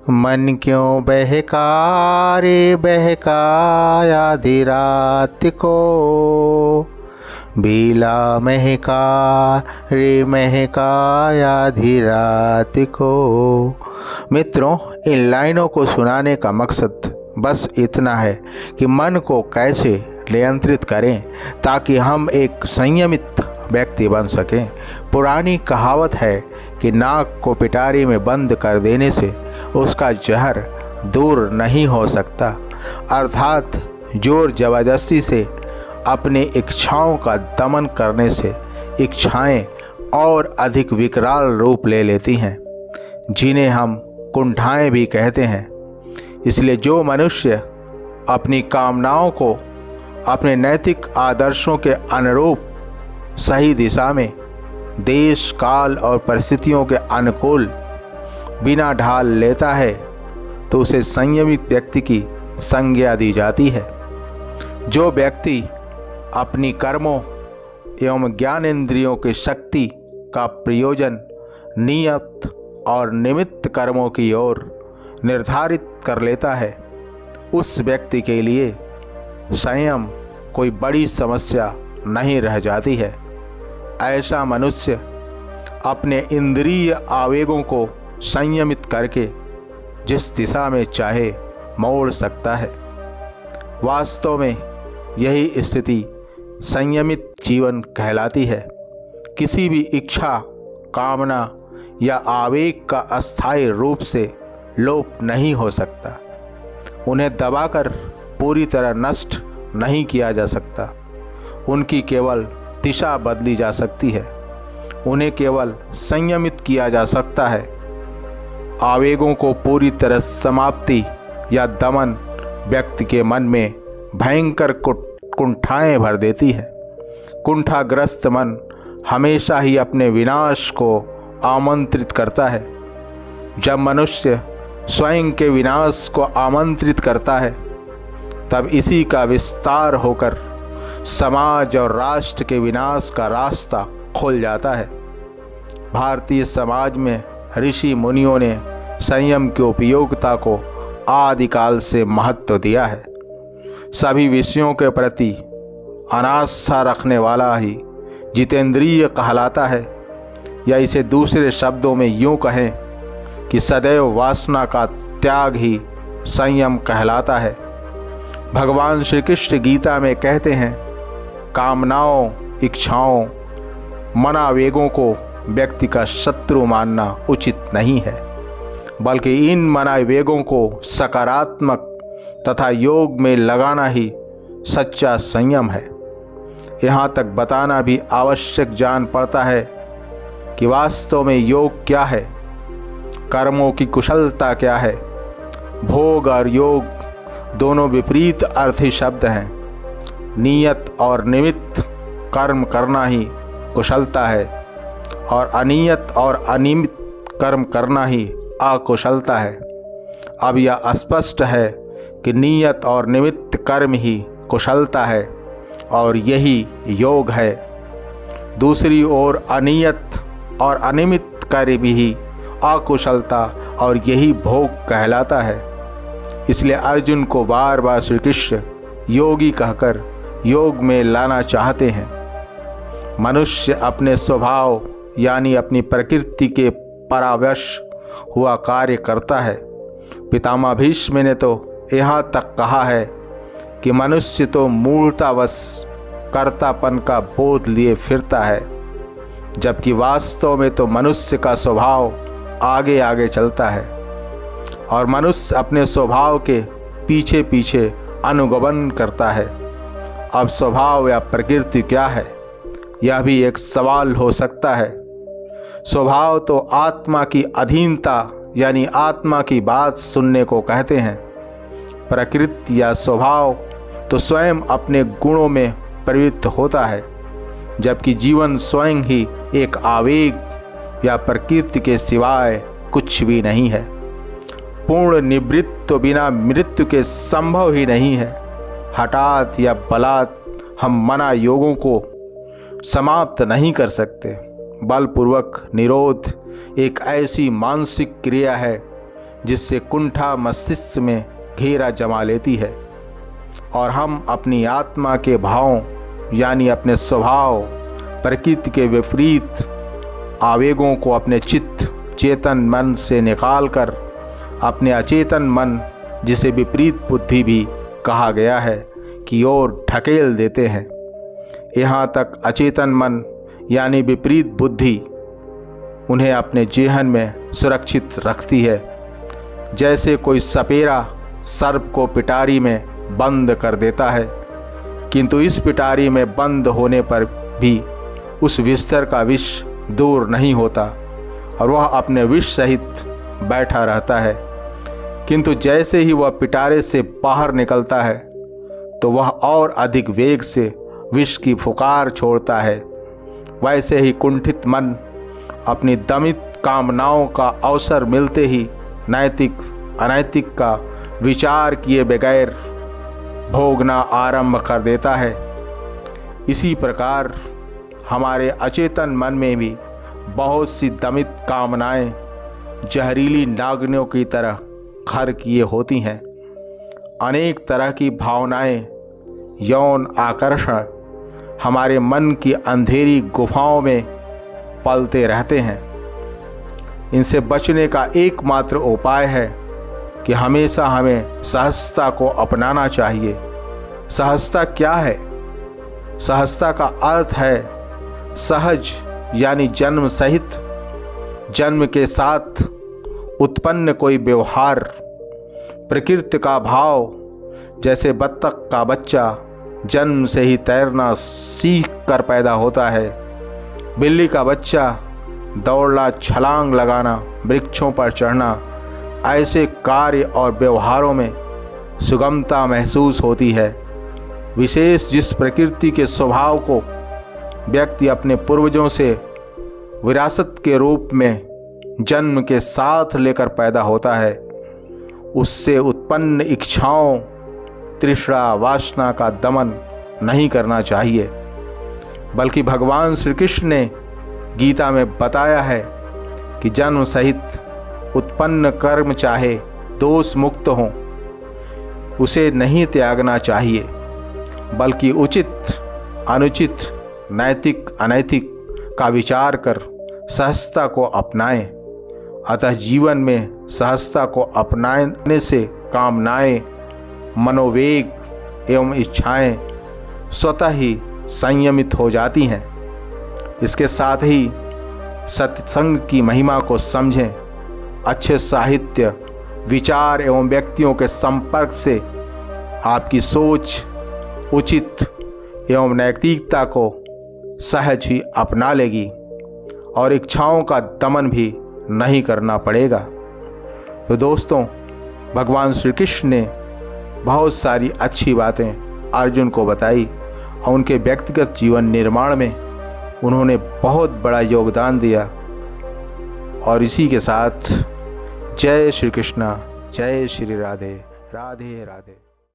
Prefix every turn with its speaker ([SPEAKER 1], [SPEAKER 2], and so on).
[SPEAKER 1] मन क्यों बहका रे बहकाया आधी रात को, बीला महका रे महकाया आधी रात को। मित्रों, इन लाइनों को सुनाने का मकसद बस इतना है कि मन को कैसे नियंत्रित करें ताकि हम एक संयमित व्यक्ति बन सकें। पुरानी कहावत है कि नाक को पिटारी में बंद कर देने से उसका जहर दूर नहीं हो सकता, अर्थात जोर जबरदस्ती से अपनी इच्छाओं का दमन करने से इच्छाएं और अधिक विकराल रूप ले लेती हैं, जिन्हें हम कुंठाएं भी कहते हैं। इसलिए जो मनुष्य अपनी कामनाओं को अपने नैतिक आदर्शों के अनुरूप सही दिशा में देश काल और परिस्थितियों के अनुकूल बिना ढाल लेता है तो उसे संयमित व्यक्ति की संज्ञा दी जाती है। जो व्यक्ति अपनी कर्मों एवं ज्ञानेंद्रियों की शक्ति का प्रयोजन नियत और निमित्त कर्मों की ओर निर्धारित कर लेता है, उस व्यक्ति के लिए संयम कोई बड़ी समस्या नहीं रह जाती है। ऐसा मनुष्य अपने इंद्रिय आवेगों को संयमित करके जिस दिशा में चाहे मोड़ सकता है। वास्तव में यही स्थिति संयमित जीवन कहलाती है। किसी भी इच्छा, कामना या आवेग का अस्थायी रूप से लोप नहीं हो सकता। उन्हें दबाकर पूरी तरह नष्ट नहीं किया जा सकता। उनकी केवल दिशा बदली जा सकती है। उन्हें केवल संयमित किया जा सकता है। आवेगों को पूरी तरह समाप्ति या दमन व्यक्ति के मन में भयंकर कुंठाएं भर देती है। कुंठाग्रस्त मन हमेशा ही अपने विनाश को आमंत्रित करता है। जब मनुष्य स्वयं के विनाश को आमंत्रित करता है तब इसी का विस्तार होकर समाज और राष्ट्र के विनाश का रास्ता खुल जाता है। भारतीय समाज में ऋषि मुनियों ने संयम की उपयोगिता को आदिकाल से महत्व दिया है। सभी विषयों के प्रति अनास्था रखने वाला ही जितेंद्रिय कहलाता है, या इसे दूसरे शब्दों में यूँ कहें कि सदैव वासना का त्याग ही संयम कहलाता है। भगवान श्री कृष्ण गीता में कहते हैं, कामनाओं, इच्छाओं, मनावेगों को व्यक्ति का शत्रु मानना उचित नहीं है, बल्कि इन मनावेगों को सकारात्मक तथा योग में लगाना ही सच्चा संयम है। यहाँ तक बताना भी आवश्यक जान पड़ता है कि वास्तव में योग क्या है, कर्मों की कुशलता क्या है। भोग और योग दोनों विपरीत अर्थी शब्द हैं। नियत और निमित्त कर्म करना ही कुशलता है और अनियत और अनियमित कर्म करना ही अकुशलता है। अब यह स्पष्ट है कि नियत और निमित्त कर्म ही कुशलता है और यही योग है। दूसरी ओर अनियत और अनियमित कर्म ही अकुशलता और यही भोग कहलाता है। इसलिए अर्जुन को बार बार श्री कृष्ण योगी कहकर योग में लाना चाहते हैं। मनुष्य अपने स्वभाव यानी अपनी प्रकृति के परावश हुआ कार्य करता है। पितामह भीष्म ने तो यहाँ तक कहा है कि मनुष्य तो मूर्तावश कर्तापन का बोध लिए फिरता है, जबकि वास्तव में तो मनुष्य का स्वभाव आगे आगे चलता है और मनुष्य अपने स्वभाव के पीछे पीछे अनुगमन करता है। अब स्वभाव या प्रकृति क्या है, यह भी एक सवाल हो सकता है। स्वभाव तो आत्मा की अधीनता यानी आत्मा की बात सुनने को कहते हैं। प्रकृति या स्वभाव तो स्वयं अपने गुणों में प्रवृत्त होता है, जबकि जीवन स्वयं ही एक आवेग या प्रकृति के सिवाय कुछ भी नहीं है। पूर्ण निवृत्त बिना मृत्यु के संभव ही नहीं है। हठात या बलात् हम मना योगों को समाप्त नहीं कर सकते। बलपूर्वक निरोध एक ऐसी मानसिक क्रिया है जिससे कुंठा मस्तिष्क में घेरा जमा लेती है और हम अपनी आत्मा के भावों यानी अपने स्वभाव प्रकृति के विपरीत आवेगों को अपने चित्त चेतन मन से निकालकर अपने अचेतन मन, जिसे विपरीत बुद्धि भी कहा गया है, की ओर ढकेल देते हैं। यहाँ तक अचेतन मन यानी विपरीत बुद्धि उन्हें अपने जेहन में सुरक्षित रखती है। जैसे कोई सपेरा सर्प को पिटारी में बंद कर देता है, किंतु इस पिटारी में बंद होने पर भी उस बिस्तर का विष दूर नहीं होता और वह अपने विष सहित बैठा रहता है। किंतु जैसे ही वह पिटारे से बाहर निकलता है तो वह और अधिक वेग से विष की फुकार छोड़ता है। वैसे ही कुंठित मन अपनी दमित कामनाओं का अवसर मिलते ही नैतिक अनैतिक का विचार किए बगैर भोगना आरंभ कर देता है। इसी प्रकार हमारे अचेतन मन में भी बहुत सी दमित कामनाएं जहरीली नागिनों की तरह घर किए होती हैं। अनेक तरह की भावनाएं, यौन आकर्षण हमारे मन की अंधेरी गुफाओं में पलते रहते हैं। इनसे बचने का एकमात्र उपाय है कि हमेशा हमें सहजता को अपनाना चाहिए। सहजता क्या है? सहजता का अर्थ है सहज यानी जन्म सहित, जन्म के साथ उत्पन्न कोई व्यवहार, प्रकृति का भाव। जैसे बत्तख का बच्चा जन्म से ही तैरना सीख कर पैदा होता है, बिल्ली का बच्चा दौड़ना, छलांग लगाना, वृक्षों पर चढ़ना, ऐसे कार्य और व्यवहारों में सुगमता महसूस होती है। विशेष जिस प्रकृति के स्वभाव को व्यक्ति अपने पूर्वजों से विरासत के रूप में जन्म के साथ लेकर पैदा होता है, उससे उत्पन्न इच्छाओं, तृष्णा, वासना का दमन नहीं करना चाहिए, बल्कि भगवान श्री कृष्ण ने गीता में बताया है कि जन्म सहित उत्पन्न कर्म चाहे दोष मुक्त हों, उसे नहीं त्यागना चाहिए, बल्कि उचित अनुचित, नैतिक अनैतिक का विचार कर सहजता को अपनाएं। अतः जीवन में सहजता को अपनाने से कामनाएं, मनोवेग एवं इच्छाएं स्वतः ही संयमित हो जाती हैं। इसके साथ ही सत्संग की महिमा को समझें। अच्छे साहित्य, विचार एवं व्यक्तियों के संपर्क से आपकी सोच उचित एवं नैतिकता को सहज ही अपना लेगी और इच्छाओं का दमन भी नहीं करना पड़ेगा। तो दोस्तों, भगवान श्री कृष्ण ने बहुत सारी अच्छी बातें अर्जुन को बताई और उनके व्यक्तिगत जीवन निर्माण में उन्होंने बहुत बड़ा योगदान दिया। और इसी के साथ जय श्री कृष्ण, जय श्री राधे, राधे राधे।